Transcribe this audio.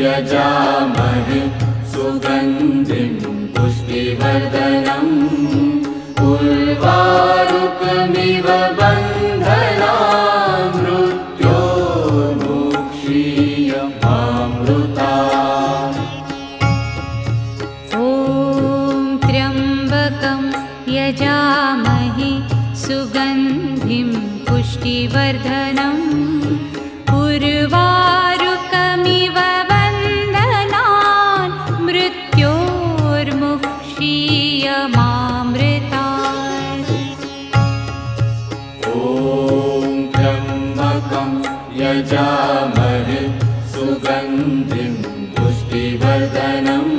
यजामहे सुगन्धिं पुष्टिवर्धनम् उर्वारुकमिव बन्धनान् मृत्योर्मुक्षीयमामृतात्। ॐ त्र्यम्बकं यजामहे सुगन्धिं पुष्टिवर्धनम् उर्वारुकमिव बन्धनान् मृत्योर्मुक्षीयमामृतात्। ॐ त्र्यम्बकं यजामहे सुगन्धिं पुष्टिवर्धनम्